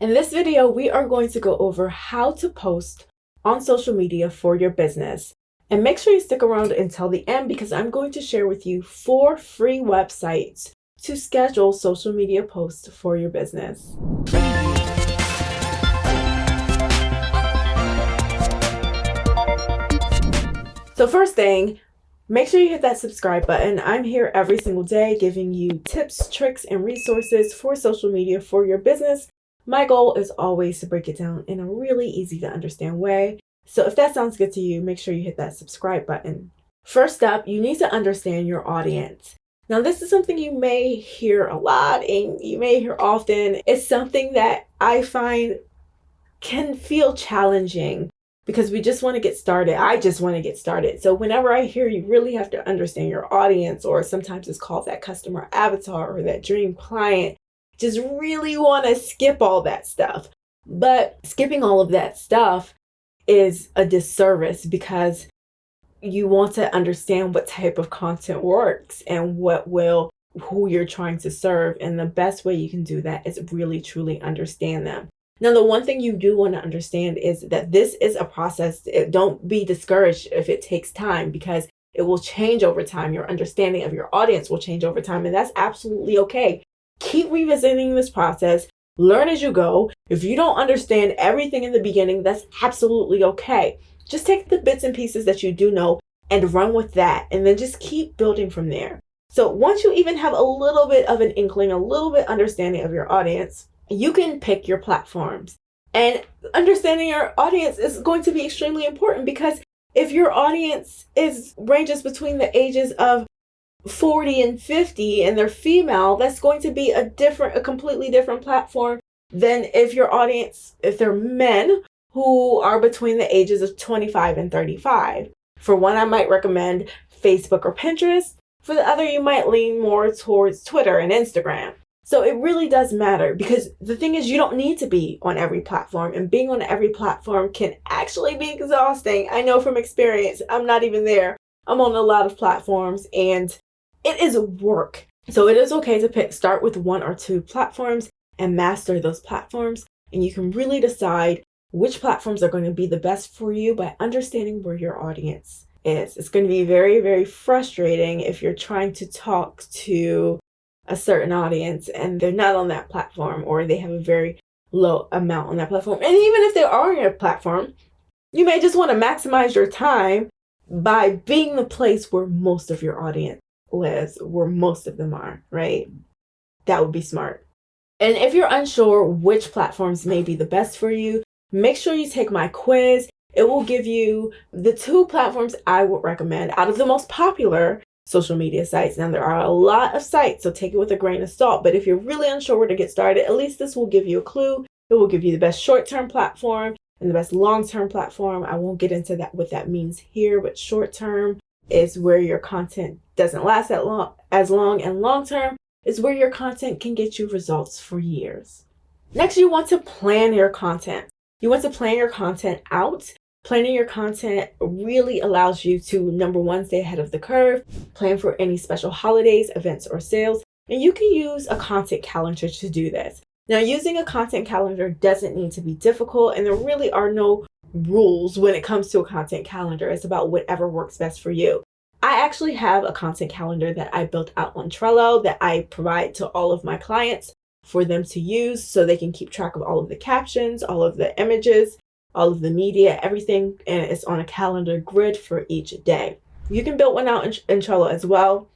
In this video, we are going to go over how to post on social media for your business. And make sure you stick around until the end because I'm going to share with you 4 free websites to schedule social media posts for your business. So first thing, make sure you hit that subscribe button. I'm here every single day giving you tips, tricks, and resources for social media for your business. My goal is always to break it down in a really easy to understand way. So if that sounds good to you, make sure you hit that subscribe button. First up, you need to understand your audience. Now, this is something you may hear a lot and you may hear often. It's something that I find can feel challenging because we just want to get started. I just want to get started. So whenever I hear you really have to understand your audience, or sometimes it's called that customer avatar or that dream client, just really want to skip all that stuff. But skipping all of that stuff is a disservice because you want to understand what type of content works and who you're trying to serve. And the best way you can do that is really truly understand them. Now, the one thing you do want to understand is that this is a process. Don't be discouraged if it takes time because it will change over time. Your understanding of your audience will change over time, and that's absolutely okay. Keep revisiting this process. Learn as you go. If you don't understand everything in the beginning, that's absolutely okay. Just take the bits and pieces that you do know and run with that, and then just keep building from there. So once you even have a little bit of an inkling, a little bit understanding of your audience, you can pick your platforms. And understanding your audience is going to be extremely important because if your audience ranges between the ages of 40 and 50 and they're female, that's going to be a completely different platform than if they're men who are between the ages of 25 and 35. For one, I might recommend Facebook or Pinterest. For the other, you might lean more towards Twitter and Instagram. So it really does matter because the thing is, you don't need to be on every platform, and being on every platform can actually be exhausting. I know from experience. I'm not even there. I'm on a lot of platforms and it is work. So it is okay to start with 1 or 2 platforms and master those platforms. And you can really decide which platforms are going to be the best for you by understanding where your audience is. It's going to be very, very frustrating if you're trying to talk to a certain audience and they're not on that platform, or they have a very low amount on that platform. And even if they are on your platform, you may just want to maximize your time by being the place where most of your audience lives, where most of them are, right? That would be smart. And if you're unsure which platforms may be the best for you, make sure you take my quiz. It will give you the 2 platforms I would recommend out of the most popular social media sites. Now, there are a lot of sites, so take it with a grain of salt. But if you're really unsure where to get started, at least this will give you a clue. It will give you the best short-term platform and the best long-term platform. I won't get into what that means here, but short-term is where your content doesn't last as long, and long-term is where your content can get you results for years. Next, you want to plan your content. You want to plan your content out. Planning your content really allows you to, number 1, stay ahead of the curve, plan for any special holidays, events, or sales, and you can use a content calendar to do this. Now, using a content calendar doesn't need to be difficult, and there really are no rules when it comes to a content calendar. It's about whatever works best for you. I actually have a content calendar that I built out on Trello that I provide to all of my clients for them to use so they can keep track of all of the captions, all of the images, all of the media, everything, and it's on a calendar grid for each day. You can build one out in Trello as well.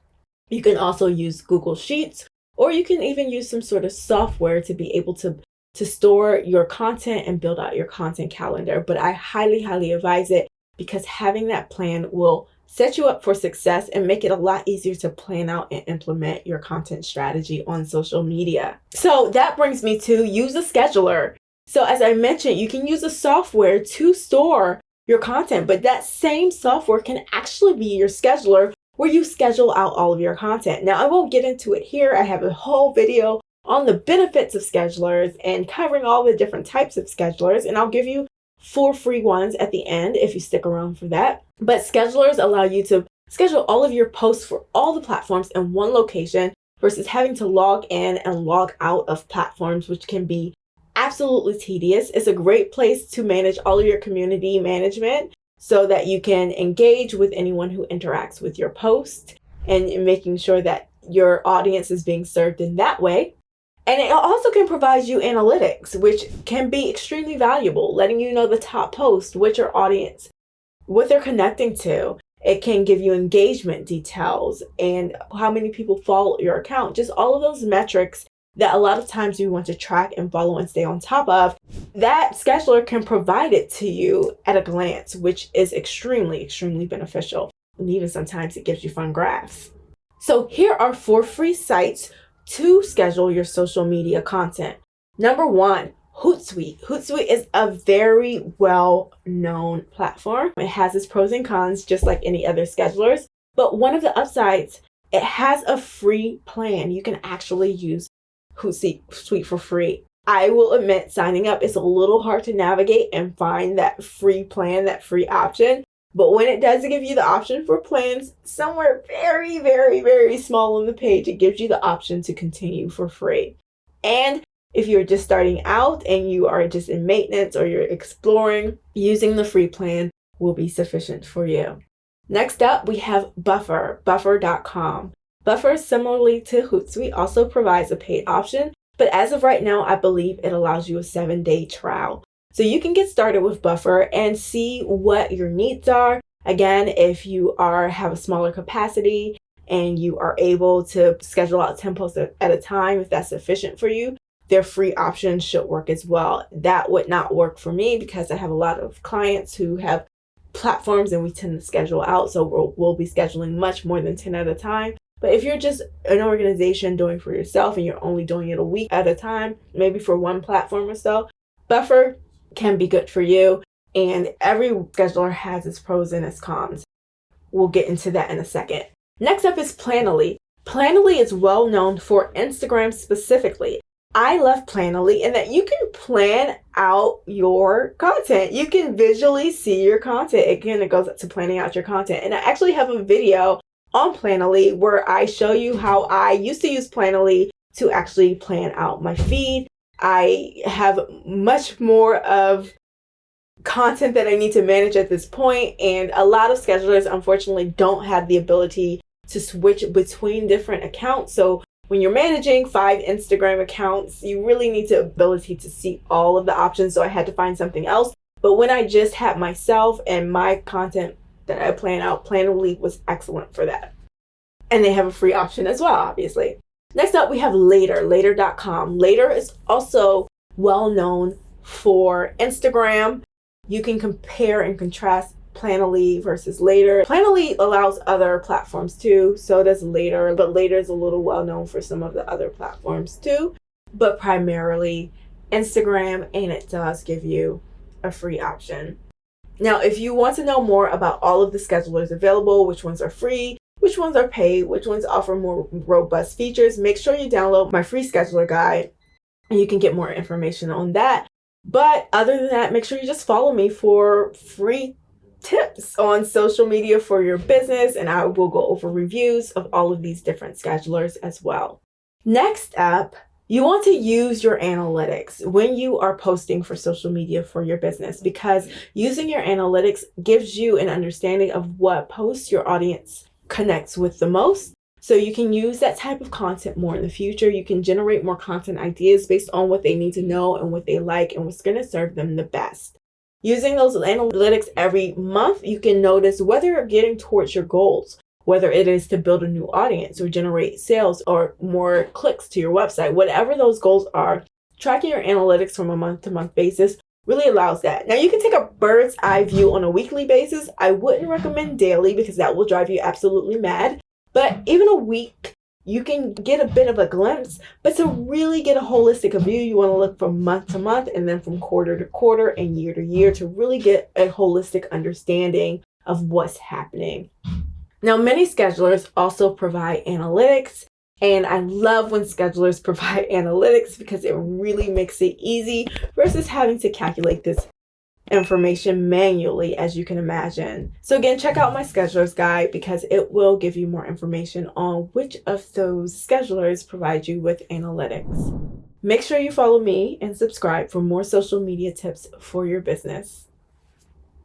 You can also use Google Sheets, or you can even use some sort of software to be able to store your content and build out your content calendar. But I highly, highly advise it because having that plan will set you up for success and make it a lot easier to plan out and implement your content strategy on social media. So that brings me to use a scheduler. So as I mentioned, you can use a software to store your content, but that same software can actually be your scheduler where you schedule out all of your content. Now, I won't get into it here. I have a whole video on the benefits of schedulers and covering all the different types of schedulers, and I'll give you 4 free ones at the end if you stick around for that. But schedulers allow you to schedule all of your posts for all the platforms in one location versus having to log in and log out of platforms, which can be absolutely tedious. It's a great place to manage all of your community management so that you can engage with anyone who interacts with your post and making sure that your audience is being served in that way. And it also can provide you analytics, which can be extremely valuable, letting you know the top posts, which your audience, what they're connecting to. It can give you engagement details and how many people follow your account, just all of those metrics that a lot of times you want to track and follow and stay on top of. That scheduler can provide it to you at a glance, which is extremely, extremely beneficial. And even sometimes it gives you fun graphs. So here are 4 free sites to schedule your social media content. Number 1, Hootsuite. Hootsuite is a very well-known platform. It has its pros and cons, just like any other schedulers. But one of the upsides, it has a free plan. You can actually use Hootsuite for free. I will admit, signing up is a little hard to navigate and find that free plan, that free option. But when it does give you the option for plans, somewhere very, very, very small on the page, it gives you the option to continue for free. And if you're just starting out and you are just in maintenance or you're exploring, using the free plan will be sufficient for you. Next up, we have Buffer, buffer.com. Buffer, similarly to Hootsuite, also provides a paid option, but as of right now, I believe it allows you a 7-day trial. So you can get started with Buffer and see what your needs are. Again, if you have a smaller capacity and you are able to schedule out 10 posts at a time, if that's sufficient for you, their free option should work as well. That would not work for me because I have a lot of clients who have platforms and we tend to schedule out. So we'll be scheduling much more than 10 at a time. But if you're just an organization doing for yourself and you're only doing it a week at a time, maybe for one platform or so, Buffer can be good for you. And every scheduler has its pros and its cons. We'll get into that in a second. Next up is Planoly. Planoly is well known for Instagram specifically. I love Planoly in that you can plan out your content. You can visually see your content. Again, it goes up to planning out your content. And I actually have a video on Planoly where I show you how I used to use Planoly to actually plan out my feed. I have much more of content that I need to manage at this point, and a lot of schedulers unfortunately don't have the ability to switch between different accounts. So when you're managing 5 Instagram accounts, you really need the ability to see all of the options. So I had to find something else. But when I just had myself and my content that I plan out, Planoly was excellent for that. And they have a free option as well, obviously. Next up, we have Later, later.com. Later is also well known for Instagram. You can compare and contrast Planoly versus Later. Planoly allows other platforms too, so does Later, but Later is a little well known for some of the other platforms too, but primarily Instagram, and it does give you a free option. Now, if you want to know more about all of the schedulers available, which ones are free, which ones are paid, which ones offer more robust features, make sure you download my free scheduler guide and you can get more information on that. But other than that, make sure you just follow me for free tips on social media for your business, and I will go over reviews of all of these different schedulers as well. Next up, you want to use your analytics when you are posting for social media for your business, because using your analytics gives you an understanding of what posts your audience connects with the most. So you can use that type of content more in the future. You can generate more content ideas based on what they need to know and what they like and what's going to serve them the best. Using those analytics every month, you can notice whether you're getting towards your goals, whether it is to build a new audience or generate sales or more clicks to your website. Whatever those goals are, tracking your analytics from a month-to-month basis really allows that. Now, you can take a bird's eye view on a weekly basis. I wouldn't recommend daily because that will drive you absolutely mad. But even a week, you can get a bit of a glimpse. But to really get a holistic view, you want to look from month to month and then from quarter to quarter and year to year to really get a holistic understanding of what's happening. Now, many schedulers also provide analytics, and I love when schedulers provide analytics because it really makes it easy versus having to calculate this information manually, as you can imagine. So again, check out my scheduler's guide because it will give you more information on which of those schedulers provide you with analytics. Make sure you follow me and subscribe for more social media tips for your business.